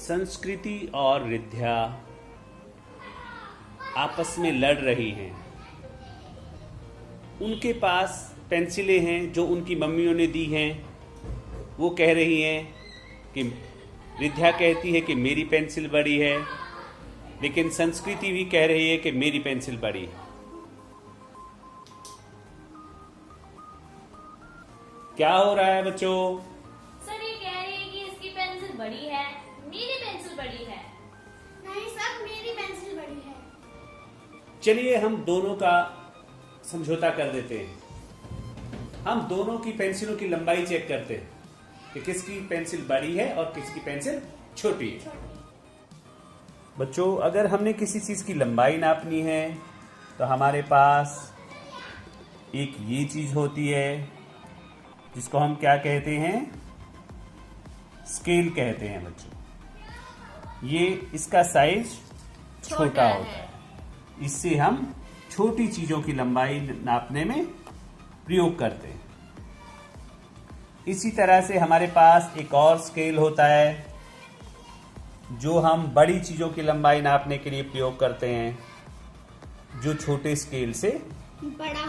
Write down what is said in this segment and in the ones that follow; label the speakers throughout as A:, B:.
A: संस्कृति और रिद्ध्या आपस में लड़ रही हैं। उनके पास पेंसिलें हैं जो उनकी मम्मियों ने दी हैं। वो कह रही हैं कि रिद्ध्या कहती है कि मेरी पेंसिल बड़ी है, लेकिन संस्कृति भी कह रही है कि मेरी पेंसिल बड़ी है। क्या हो रहा है बच्चों?
B: सर ये कह रही है कि इसकी पेंसिल बड़ी है, मेरी पेंसिल बड़ी है।
C: नहीं सर, मेरी पेंसिल बड़ी है।
A: चलिए हम दोनों का समझौता कर देते हैं। हम दोनों की पेंसिलों की लंबाई चेक करते हैं कि किसकी पेंसिल बड़ी है और किसकी पेंसिल छोटी है। बच्चों, अगर हमने किसी चीज की लंबाई नापनी है तो हमारे पास एक ये चीज होती है जिसको हम क्या कहते हैं? स्केल कहते हैं बच्चों। ये इसका साइज छोटा होता है। इससे हम छोटी चीजों की लंबाई नापने में प्रयोग करते हैं। इसी तरह से हमारे पास एक और स्केल होता है जो हम बड़ी चीजों की लंबाई नापने के लिए प्रयोग करते हैं, जो छोटे स्केल से
C: बड़ा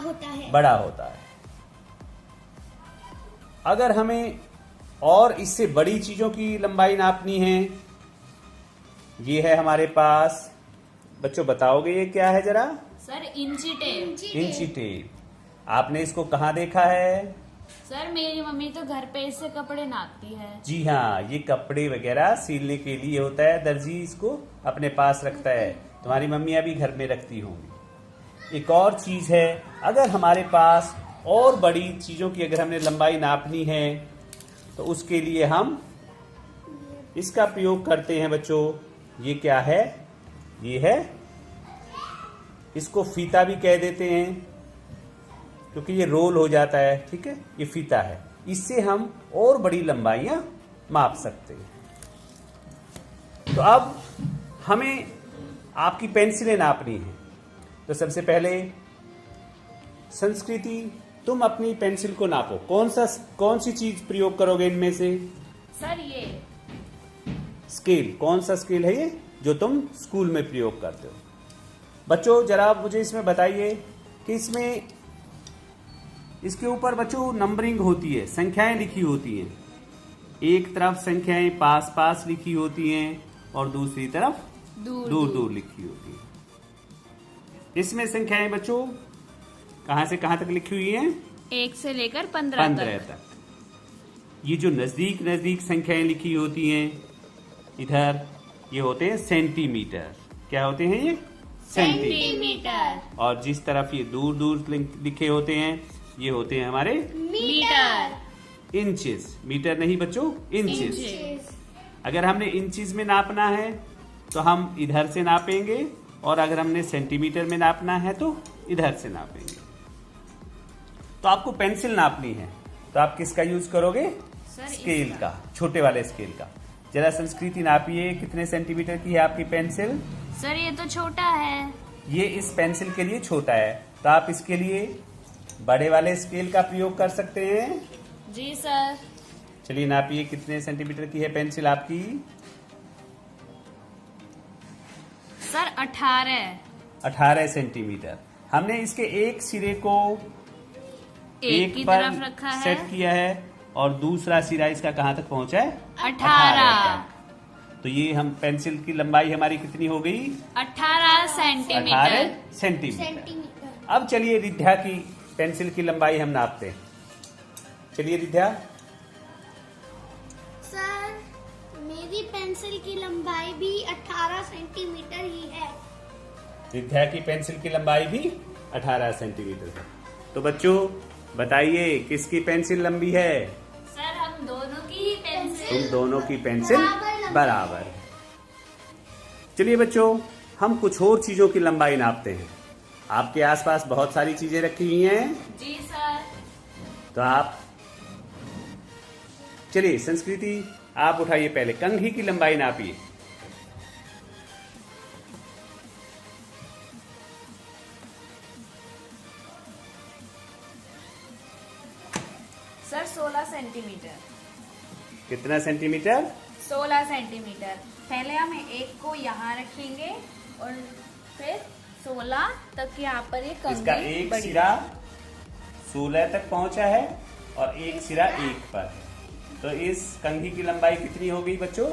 C: होता है। अगर
A: हमें और इससे बड़ी चीजों की लंबाई नापनी है, ये है हमारे पास। बच्चों बताओगे ये क्या है जरा?
B: सर इंची टेप।
A: इंची टेप। आपने इसको कहाँ देखा है?
B: सर मेरी मम्मी तो घर पे इससे कपड़े नापती है।
A: जी हाँ, ये कपड़े वगैरह सिलने के लिए होता है। दर्जी इसको अपने पास रखता है। तुम्हारी मम्मियाँ भी घर में रखती होंगी। एक और चीज है, अगर हमारे पास और बड़ी चीजों की अगर हमने लंबाई नापनी है तो उसके लिए हम इसका प्रयोग करते हैं बच्चों। ये क्या है? ये है, इसको फीता भी कह देते हैं क्योंकि ये रोल हो जाता है। ठीक है, ये फीता है। इससे हम और बड़ी लंबाइयां माप सकते हैं। तो अब हमें आपकी पेंसिलें नापनी है। तो सबसे पहले संस्कृति, तुम अपनी पेंसिल को नापो। कौन सी चीज प्रयोग करोगे इनमें से?
B: सर ये
A: स्केल। कौन सा स्केल है ये जो तुम स्कूल में प्रयोग करते हो? बच्चों जरा मुझे इसमें बताइए कि इसमें इसके ऊपर बच्चों नंबरिंग होती है, संख्याएं लिखी होती हैं। एक तरफ संख्याएं पास पास लिखी होती हैं और दूसरी तरफ दूर दूर लिखी होती है। इसमें संख्याएं बच्चों कहां से कहां तक लिखी हुई हैं?
B: 1 से लेकर 15
A: तक। ये जो नजदीक नजदीक संख्याएं लिखी होती हैं इधर, ये होते हैं सेंटीमीटर। क्या होते हैं ये?
B: सेंटीमीटर।
A: और जिस तरफ ये दूर दूर लिखे होते हैं ये होते हैं हमारे
B: मीटर।
A: इंचेस। मीटर नहीं बच्चों, इंचेस। अगर हमने इंचेस में नापना है तो हम इधर से नापेंगे, और अगर हमने सेंटीमीटर में नापना है तो इधर से नापेंगे। तो आपको पेंसिल नापनी है तो आप किसका यूज करोगे? स्केल का, छोटे वाले स्केल का। जरा संस्कृति नापिए, कितने सेंटीमीटर की है आपकी पेंसिल?
B: सर ये तो छोटा है।
A: ये इस पेंसिल के लिए छोटा है, तो आप इसके लिए बड़े वाले स्केल का प्रयोग कर सकते हैं।
B: जी सर।
A: चलिए नापिए, कितने सेंटीमीटर की है पेंसिल आपकी?
B: Sir
A: 18 centimetre. हमने इसके एक सिरे को
B: एक की तरफ रखा है,
A: सेट किया है, और दूसरा सिरा इसका कहां तक पहुंचा है?
B: 18।
A: तो ये हम पेंसिल की लंबाई हमारी कितनी हो गई?
B: 18 सेंटीमीटर।
A: 18 सेंटीमीटर। अब चलिए रिद्ध्या की पेंसिल की लंबाई हम नापते हैं। चलिए रिद्ध्या।
C: सर मेरी पेंसिल की लंबाई भी 18 सेंटीमीटर ही है।
A: रिद्ध्या की पेंसिल की लंबाई भी 18 सेंटीमीटर है। तो बच्चों बताइए किसकी पेंसिल लंबी है?
B: सर हम दोनों की ही पेंसिल।
A: तुम दोनों की पेंसिल बराबर है। चलिए बच्चों, हम कुछ और चीजों की लंबाई नापते हैं। आपके आसपास बहुत सारी चीजें रखी हुई हैं।
B: जी सर।
A: तो आप चलिए संस्कृति, आप उठाइए, पहले कंघी की लंबाई नापिए।
B: Sir 16 centimetre.
A: कितना सेंटीमीटर?
D: 16 सेंटीमीटर। पहले हम एक को यहाँ रखेंगे और फिर 16 तक यहाँ पर ये
A: इसका
D: कंघी
A: एक
D: बड़ी
A: सिरा 16 तक पहुंचा है और एक सिरा 1 पर है। तो इस कंघी की लंबाई कितनी हो गई बच्चों?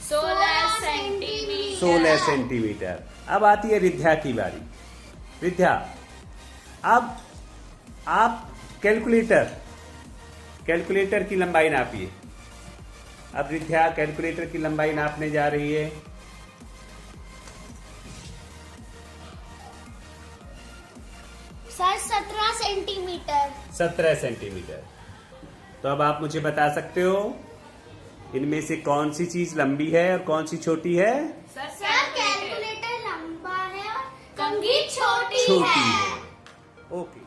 D: 16 सेंटीमीटर।
A: 16 सेंटीमीटर। अब आती है रिद्ध्या की बारी। रिद्ध्या, अब आप कैलकुलेटर की लंबाई नापिए। अब रिद्ध्या कैलकुलेटर की लंबाई नापने जा रही है।
C: Sir 17 centimetre.
A: 17 सेंटीमीटर। तो अब आप मुझे बता सकते हो इनमें से कौन सी चीज लंबी है और कौन सी छोटी है?
D: सर
C: कैलकुलेटर लंबा है और कंघी छोटी
A: छोटी
C: है।
A: है। ओके,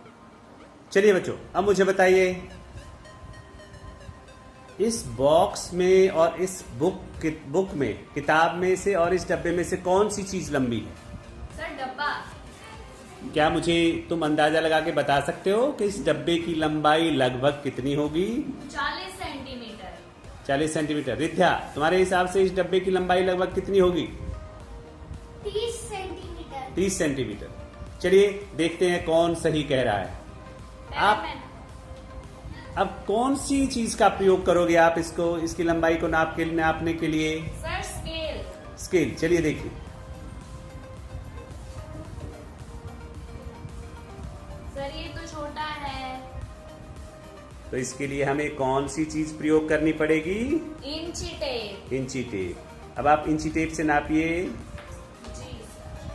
A: चलिए बच्चों, अब मुझे बताइए इस बॉक्स में और इस बुक में, किताब में से और इस डब्बे में से कौन सी चीज लंबी है?
D: सर डब्बा।
A: क्या मुझे तुम अंदाजा लगा के बता सकते हो कि इस डब्बे की लंबाई लगभग कितनी होगी?
D: 40 सेंटीमीटर।
A: 40 सेंटीमीटर। रिद्ध्या, तुम्हारे हिसाब से इस डब्बे की लंबाई लगभग कितनी होगी?
C: 30 सेंटीमीटर।
A: 30 सेंटीमीटर। चलिए देखते हैं कौन सही कह रहा है। आप अब कौन सी चीज का प्रयोग करोगे आप इसकी लंबाई को नापने के लिए?
D: Sir scale.
A: स्केल। चलिए देखिए।
D: सर ये तो छोटा है।
A: तो इसके लिए हमें कौन सी चीज प्रयोग करनी पड़ेगी?
D: इंची टेप।
A: इंची टेप। अब आप इंची टेप से नापिए।
D: जी सर।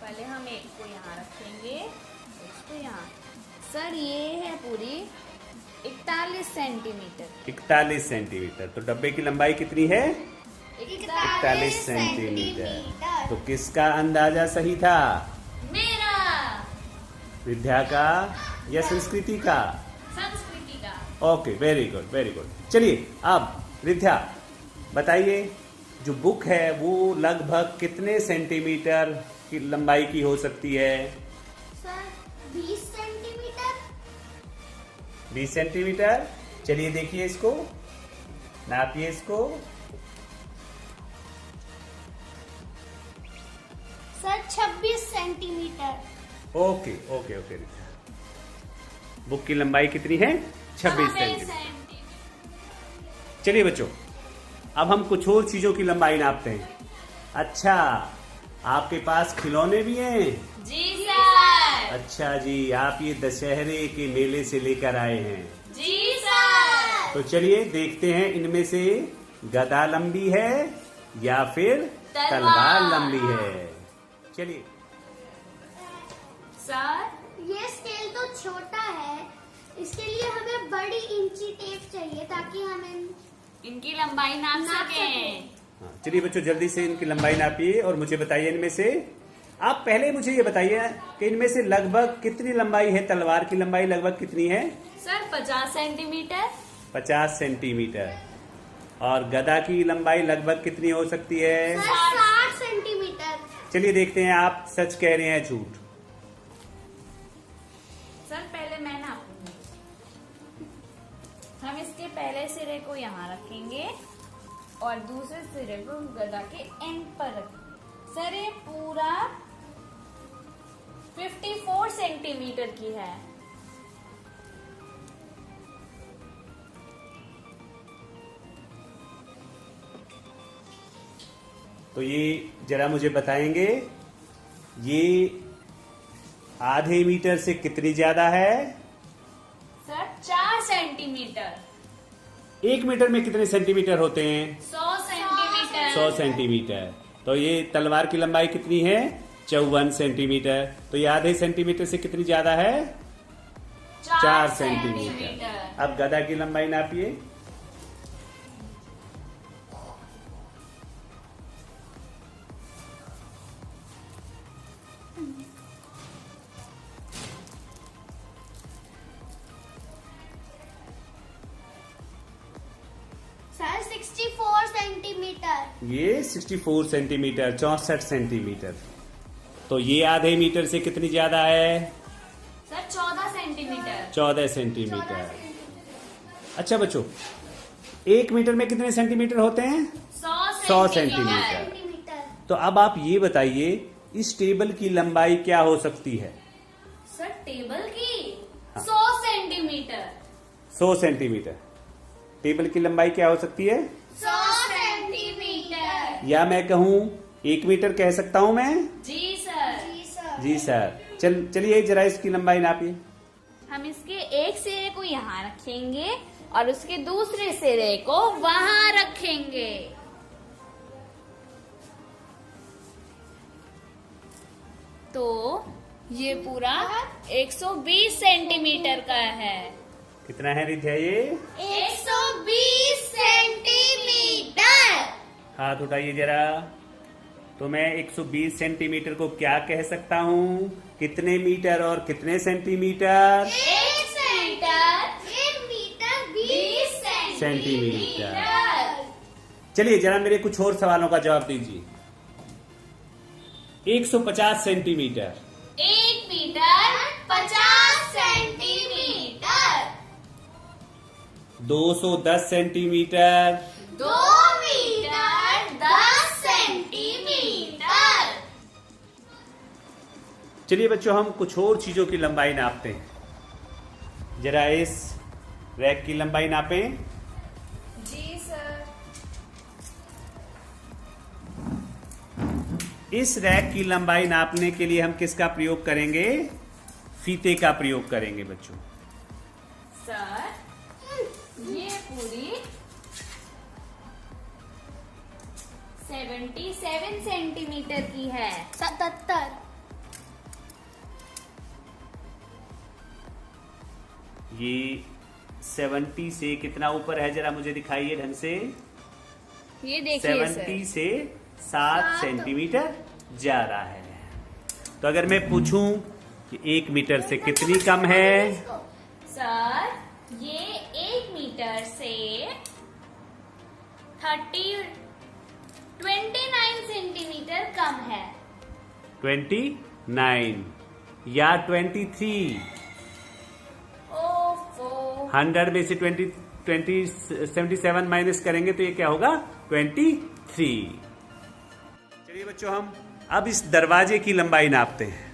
D: पहले हम एक को यहाँ रखेंगे, इसको यहाँ। सर ये है पूरी 41 सेंटीमीटर।
A: 41 सेंटीमीटर। तो डब्बे की लंबाई कितनी है? 41 सेंटीमीटर। तो किसका अंदाजा सही था?
D: मेरा।
A: विद्या का या संस्कृति का?
D: संस्कृति का।
A: Okay, very good, very good. चलिए अब विद्या बताइए, जो बुक है वो लगभग कितने सेंटीमीटर की लंबाई की हो सकती है?
C: Sir 20 centimetre.
A: 20 सेंटीमीटर। चलिए देखिए इसको, नापिए इसको।
C: Sir 26 centimetre.
A: Okay okay okay. Book की लंबाई कितनी है? 26 सेंटीमीटर। चलिए बच्चों, अब हम कुछ और चीजों की लंबाई नापते हैं। अच्छा, आपके पास खिलौने भी हैं?
D: जी सर।
A: अच्छा जी, आप ये दशहरे के मेले से लेकर आए हैं।
D: जी सर।
A: तो चलिए देखते हैं इनमें से गदा लंबी है या फिर तलवार लंबी है। चलिए।
D: सर
C: ये स्केल तो छोटा है, इसके लिए हमें बड़ी इंची टेप चाहिए ताकि हम
D: इनकी लंबाई नाप
C: नाप
D: सकें।
A: हाँ, चलिए बच्चों, जल्दी से इनकी लंबाई नापिए और मुझे बताइए इनमें से। आप पहले मुझे ये बताइए कि इनमें से लगभग कितनी लंबाई है? तलवार की लंबाई लगभग कितनी है?
D: Sir 50 centimetre.
A: 50 सेंटीमीटर। और गदा की लंबाई लगभग कितनी हो सकती है?
C: Sir 60 centimetre.
A: चलिए देखते हैं आप सच कह रहे हैं झूठ।
D: सर पहले मैं नापूंगी। हम इसके पहले सिरे को यहाँ रखेंगे और दूसरे सिरे को गदा के एंड पर रखेंगे। सर ये पूरा 54 सेंटीमीटर की है।
A: तो ये जरा मुझे बताएंगे, ये आधे मीटर से कितनी ज्यादा है?
D: Sir 4 centimetre.
A: 1 मीटर में कितने सेंटीमीटर होते हैं?
D: 100 सेंटीमीटर।
A: 100 सेंटीमीटर। तो ये तलवार की लंबाई कितनी है? 54 सेंटीमीटर। तो ये आधे सेंटीमीटर से कितनी ज्यादा है? 4 सेंटीमीटर। अब गदा की लंबाई नापिए।
C: Sir 64 centimetre.
A: ये 64 सेंटीमीटर, 64 सेंटीमीटर। तो ये आधे मीटर से कितनी ज्यादा है?
D: Sir 14 centimetre.
A: 14 सेंटीमीटर। अच्छा बच्चों, 1 मीटर में कितने सेंटीमीटर होते हैं? 100 सेंटीमीटर।
C: सेंटीमीटर।
A: तो अब आप ये बताइए, इस टेबल की लंबाई क्या हो सकती है?
B: सर टेबल की
A: हाँ।
B: 100 सेंटीमीटर।
A: 100 सेंटीमीटर। टेबल की लंबाई क्या हो सकती है?
B: 100 सेंटीमीटर।
A: या मैं कहूँ 1 मीटर कह सकता हूँ मैं?
B: जी सर।
C: जी सर।
A: जी सर। चलिए जरा इसकी लंबाई नापिए।
D: हम इसके एक सिरे को यहाँ रखेंगे और उसके दूसरे सिरे को वहां रखेंगे। तो ये पूरा 120 सेंटीमीटर का है।
A: कितना है रिध्या ये?
C: 120 सेंटीमीटर।
A: हाथ उठाइए जरा। तो मैं 120 सेंटीमीटर को क्या कह सकता हूँ? कितने मीटर और कितने centimetre?
B: 1 metre
C: 1 metre
B: 20
A: centimetre.
B: Centimetre.
A: चलिए जरा मेरे कुछ और सवालों का जवाब दीजिए। 150 centimetre.
B: 1 metre 50 centimetre.
A: 210 centimetre.
B: 2 metre 10 centimetre.
A: चलिए बच्चों, हम कुछ और चीजों की लंबाई नापते हैं। जरा इस रैक की लंबाई नापें।
D: जी सर।
A: इस रैक की लंबाई नापने के लिए हम किसका प्रयोग करेंगे? फीते का प्रयोग करेंगे बच्चों।
D: सर ये पूरी 77 सेंटीमीटर की है।
C: 77।
A: ये 70 से कितना ऊपर है? जरा मुझे दिखाइए ढंग से।
D: ये देखिए
A: 70
D: सर।
A: से 7 सेंटीमीटर ज्यादा है। तो अगर मैं पूछूं कि 1 मीटर से कितनी कम है?
B: सर ये 1 मीटर से 29 सेंटीमीटर कम है।
A: 29 या 23।
B: ओफो।
A: 100 में से 77 माइनस करेंगे तो ये क्या होगा? 23। चलिए बच्चों, हम अब इस दरवाजे की लंबाई नापते हैं।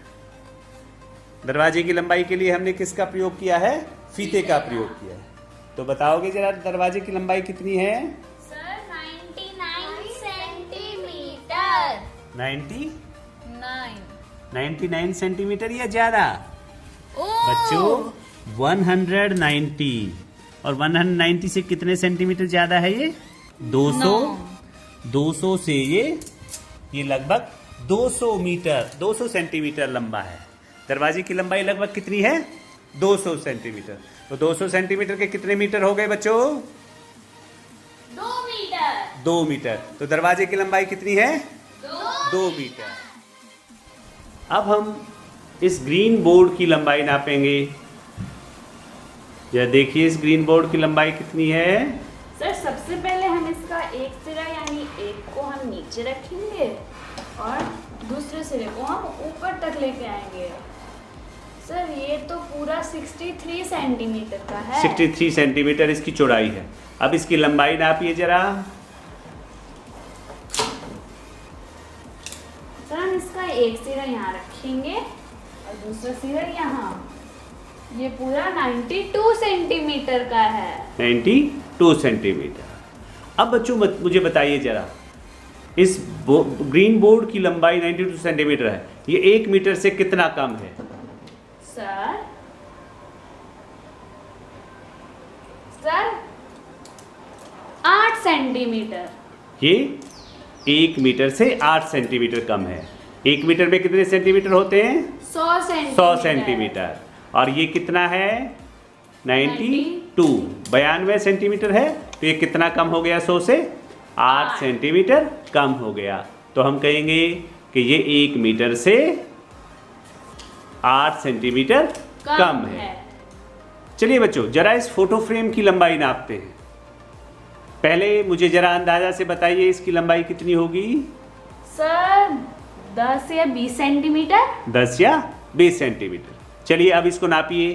A: दरवाजे की लंबाई के लिए हमने किसका प्रयोग किया है? फीते का प्रयोग किया है। तो बताओगे जरा दरवाजे की लंबाई कितनी है?
B: Sir 99 centimetre.
A: 99 सेंटीमीटर या ज्यादा?
D: ओह
A: बच्चों 190 और 190 से कितने सेंटीमीटर ज्यादा है ये? 200। 200 से ये लगभग 200 मीटर 200 सेंटीमीटर लंबा है। दरवाजे की लंबाई लगभग कितनी है? 200 सेंटीमीटर। तो 200 सेंटीमीटर के कितने मीटर हो गए बच्चों?
B: 2 मीटर।
A: 2 मीटर। तो दरवाजे की लंबाई कितनी है? 2 मीटर। अब हम इस ग्रीन बोर्ड की लंबाई नापेंगे। यह देखिए, इस ग्रीन बोर्ड की लंबाई कितनी है?
D: सर सबसे पहले हम इसका एक सिरा यानी 1 को हम नीचे रखेंगे और दूसरे सिरे को हम ऊपर तक लेके आएंगे। सर ये तो पूरा 63 सेंटीमीटर का है।
A: 63 सेंटीमीटर इसकी चौड़ाई है। अब इसकी लंबाई नापिए जरा।
D: सर हम इसका एक सिरा यहाँ रखेंगे और दूसरा सिरा यहाँ। ये पूरा 92 सेंटीमीटर का है।
A: 92 सेंटीमीटर। अब बच्चों मुझे बताइए जरा, इस ग्रीन बोर्ड की लंबाई 92 सेंटीमीटर है, ये 1 मीटर से कितना कम है?
D: Sir 8 centimetre.
A: ये 1 मीटर से 8 सेंटीमीटर कम है। 1 मीटर में कितने सेंटीमीटर होते हैं?
D: 100
A: सेंटीमीटर। और ये कितना है? 92 सेंटीमीटर है। तो ये कितना कम हो गया? 100 से 8 सेंटीमीटर कम हो गया। तो हम कहेंगे कि ये 1 मीटर से 8 सेंटीमीटर कम है। चलिए बच्चों, जरा इस फोटो फ्रेम की लंबाई नापते हैं। पहले मुझे जरा अंदाजा से बताइए इसकी लंबाई कितनी होगी?
D: सर 10 या 20 सेंटीमीटर।
A: 10 या 20 सेंटीमीटर। चलिए अब इसको नापिए।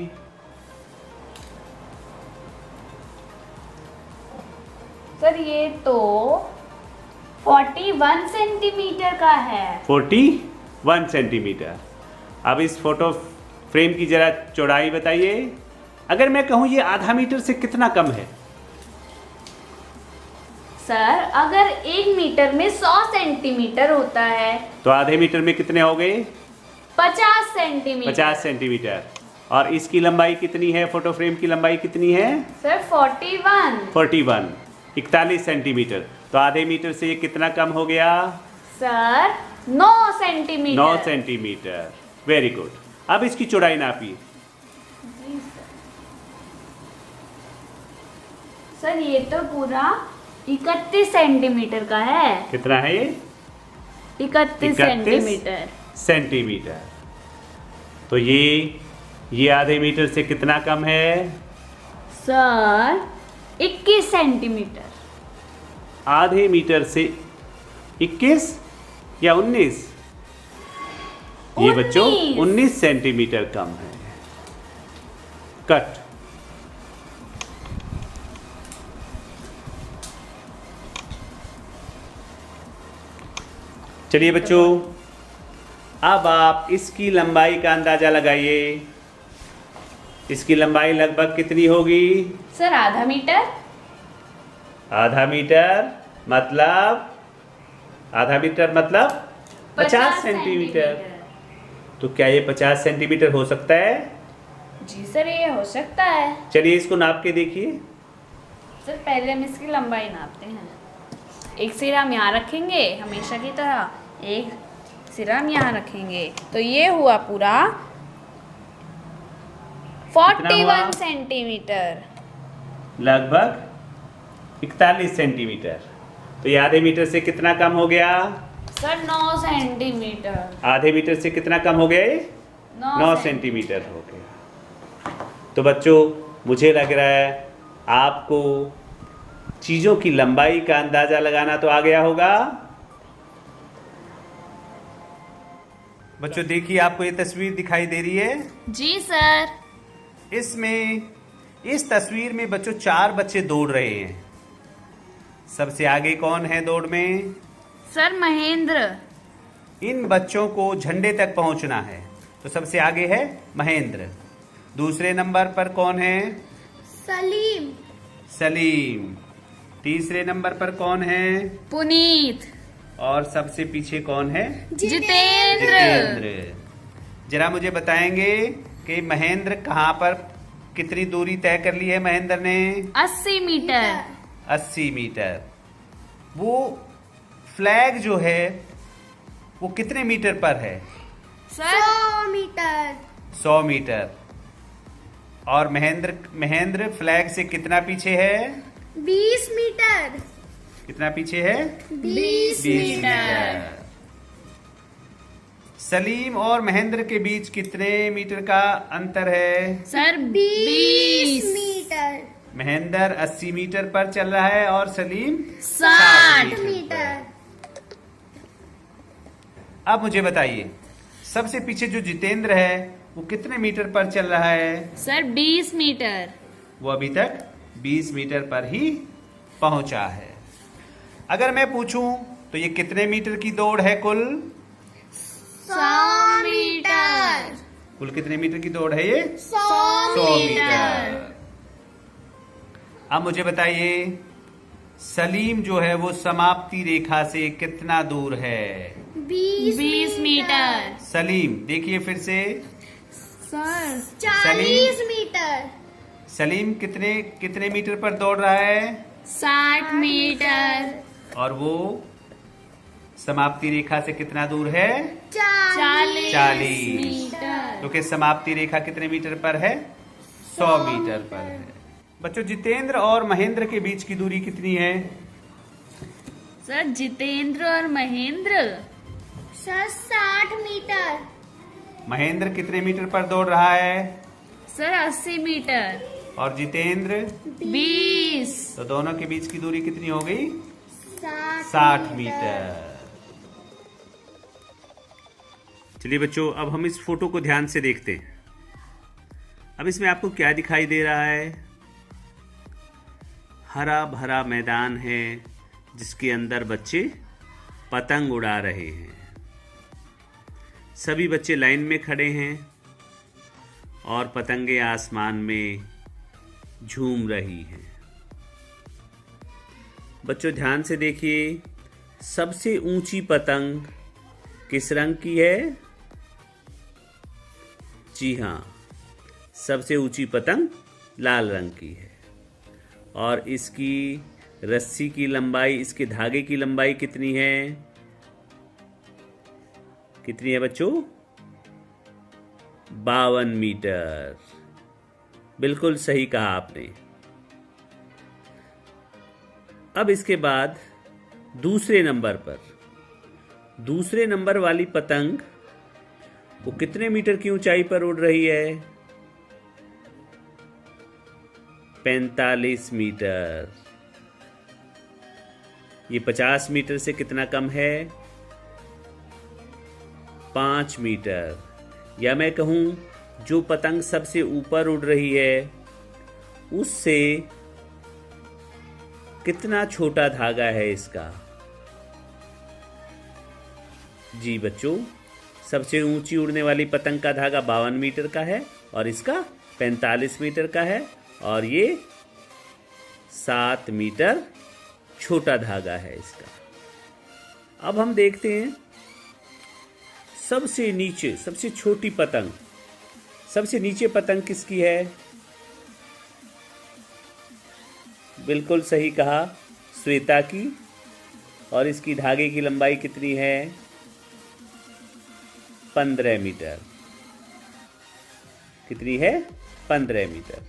D: सर ये तो 41 सेंटीमीटर का है।
A: 41 सेंटीमीटर। अब इस फोटो फ्रेम की जरा चौड़ाई बताइए। अगर मैं कहूँ ये आधा मीटर से कितना कम है?
D: सर अगर 1 मीटर में 100 सेंटीमीटर होता है
A: तो आधे मीटर में कितने हो गए?
D: 50 सेंटीमीटर।
A: 50 सेंटीमीटर। और इसकी लंबाई कितनी है? फोटो फ्रेम की लंबाई कितनी है?
D: सर 41।
A: 41 सेंटीमीटर। तो आधे मीटर से ये कितना कम हो गया?
D: Sir 9 centimetre.
A: 9 centimetre. Very good. अब इसकी चौड़ाई नापिए।
D: जी सर ये तो पूरा 31 सेंटीमीटर का है।
A: कितना है ये?
D: 31 सेंटीमीटर।
A: सेंटीमीटर। तो ये आधे मीटर से कितना कम है?
D: Sir 21 centimetre.
A: आधे मीटर से 21 या 19? ये बच्चों 19 सेंटीमीटर कम है। कट। चलिए बच्चों, अब आप इसकी लंबाई का अंदाजा लगाइए। इसकी लंबाई लगभग कितनी होगी?
D: सर आधा मीटर।
A: आधा मीटर मतलब 50 सेंटीमीटर। तो क्या ये 50 सेंटीमीटर हो सकता है?
D: जी सर ये हो सकता है।
A: चलिए इसको नाप के देखिए।
D: सर पहले हम इसकी लंबाई नापते हैं। एक सिरा हम यहाँ रखेंगे हमेशा की तरह, एक सिरा हम यहाँ रखेंगे, तो ये हुआ पूरा 41 सेंटीमीटर।
A: लगभग 41 सेंटीमीटर। तो ये आधे मीटर से कितना कम हो गया?
D: Sir 9 centimetre.
A: आधे मीटर से कितना कम हो गया? 9 सेंटीमीटर हो गया। तो बच्चों मुझे लग रहा है आपको चीज़ों की लंबाई का अंदाजा लगाना तो आ गया होगा। बच्चों देखिए, आपको ये तस्वीर दिखाई दे रही है?
D: जी सर।
A: इस तस्वीर में बच्चों 4 बच्चे दौड़ रहे हैं। सबसे आगे कौन है दौड़ में?
D: सर महेंद्र।
A: इन बच्चों को झंडे तक पहुंचना है, तो सबसे आगे है महेंद्र। दूसरे नंबर पर कौन है? सलीम। तीसरे नंबर पर कौन है?
D: पुनीत।
A: और सबसे पीछे कौन है?
D: जितेंद्र।
A: जरा मुझे बताएंगे कि महेंद्र कहाँ पर कितनी दूरी तय कर ली है? महेंद्र ने
D: 80 मीटर।
A: 80 मीटर। वो फ्लैग जो है वो कितने मीटर पर है?
D: Sir
A: 100 metre. और महेंद्र फ्लैग से कितना पीछे है?
C: 20 मीटर।
A: कितना पीछे है?
C: 20
D: मीटर।
A: सलीम और महेंद्र के बीच कितने मीटर का अंतर है?
D: Sir
C: 20 metre.
A: महेंद्र 80 मीटर पर चल रहा है और सलीम
D: 60
C: मीटर।
A: अब मुझे बताइए, सबसे पीछे जो जितेंद्र है वो कितने मीटर पर चल रहा है?
D: Sir 20 metre.
A: वो अभी तक 20 मीटर पर ही पहुंचा है। अगर मैं पूछूं तो ये कितने मीटर की दौड़ है कुल?
C: 100 मीटर।
A: कुल कितने मीटर की दौड़ है ये?
C: 100
A: मीटर। अब मुझे बताइए, सलीम जो है वो समाप्ति रेखा से कितना दूर है?
D: 20 मीटर।
A: सलीम देखिए फिर से।
D: Sir
C: 40 metre.
A: सलीम कितने मीटर पर दौड़ रहा है?
D: 60 मीटर।
A: और वो समाप्ति रेखा से कितना दूर है?
D: 40 मीटर।
A: क्योंकि समाप्ति रेखा कितने मीटर पर है? 100 मीटर पर है। बच्चों जितेंद्र और महेंद्र के बीच की दूरी कितनी है?
D: सर जितेंद्र और महेंद्र
C: सर 60 मीटर।
A: महेंद्र कितने मीटर पर दौड़ रहा है?
D: Sir 80 metre.
A: और जितेंद्र
D: 20।
A: तो दोनों के बीच की दूरी कितनी हो गई?
C: 60
A: मीटर। चलिए बच्चों, अब हम इस फोटो को ध्यान से देखते हैं। अब इसमें आपको क्या दिखाई दे रहा है? हरा भरा मैदान है जिसके अंदर बच्चे पतंग उड़ा रहे हैं। सभी बच्चे लाइन में खड़े हैं और पतंगे आसमान में झूम रही हैं। बच्चों ध्यान से देखिए, सबसे ऊंची पतंग किस रंग की है? जी हाँ, सबसे ऊंची पतंग लाल रंग की है। और इसकी रस्सी की लंबाई, इसके धागे की लंबाई कितनी है? कितनी है बच्चों? 52 मीटर। बिल्कुल सही कहा आपने। अब इसके बाद दूसरे नंबर वाली पतंग वो कितने मीटर की ऊंचाई पर उड़ रही है? 45 मीटर। ये 50 मीटर से कितना कम है? 5 मीटर। या मैं कहूं जो पतंग सबसे ऊपर उड़ रही है उससे कितना छोटा धागा है इसका? जी बच्चों, सबसे ऊंची उड़ने वाली पतंग का धागा 52 मीटर का है और इसका 45 मीटर का है और ये 7 मीटर छोटा धागा है इसका। अब हम देखते हैं सबसे नीचे, सबसे छोटी पतंग, सबसे नीचे पतंग किसकी है? बिल्कुल सही कहा, श्वेता की। और इसकी धागे की लंबाई कितनी है? 15 मीटर। कितनी है? 15 मीटर।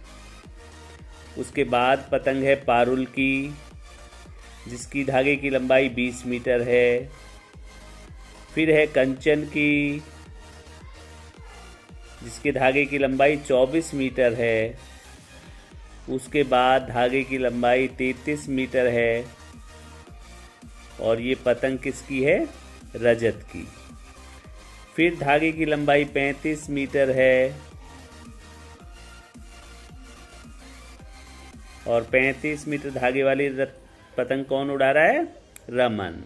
A: उसके बाद पतंग है पारुल की, जिसकी धागे की लंबाई 20 मीटर है। फिर है कंचन की, जिसके धागे की लंबाई 24 मीटर है। उसके बाद धागे की लंबाई 33 मीटर है। और ये पतंग किसकी है? रजत की। फिर धागे की लंबाई 35 मीटर है और 35 मीटर धागे वाली पतंग कौन उड़ा रहा है? रमन।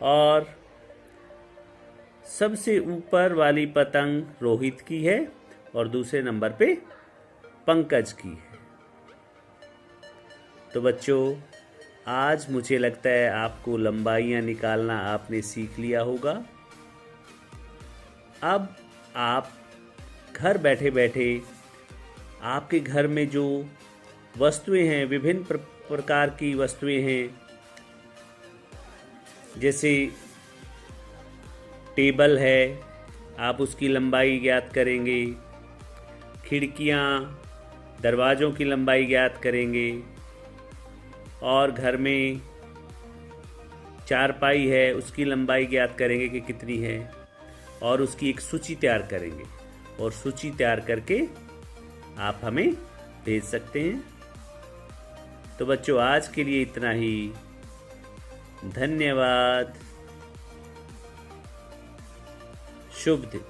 A: और सबसे ऊपर वाली पतंग रोहित की है और दूसरे नंबर पे पंकज की है। तो बच्चों, आज मुझे लगता है आपको लंबाइयाँ निकालना आपने सीख लिया होगा। अब आप घर बैठे बैठे आपके घर में जो वस्तुएं हैं, विभिन्न प्रकार की वस्तुएं हैं, जैसे टेबल है, आप उसकी लंबाई ज्ञात करेंगे। खिड़कियाँ, दरवाज़ों की लंबाई ज्ञात करेंगे। और घर में चारपाई है, उसकी लंबाई ज्ञात करेंगे कि कितनी है और उसकी एक सूची तैयार करेंगे। और सूची तैयार करके आप हमें भेज सकते हैं। तो बच्चों, आज के लिए इतना ही। धन्यवाद। शुभ दिन।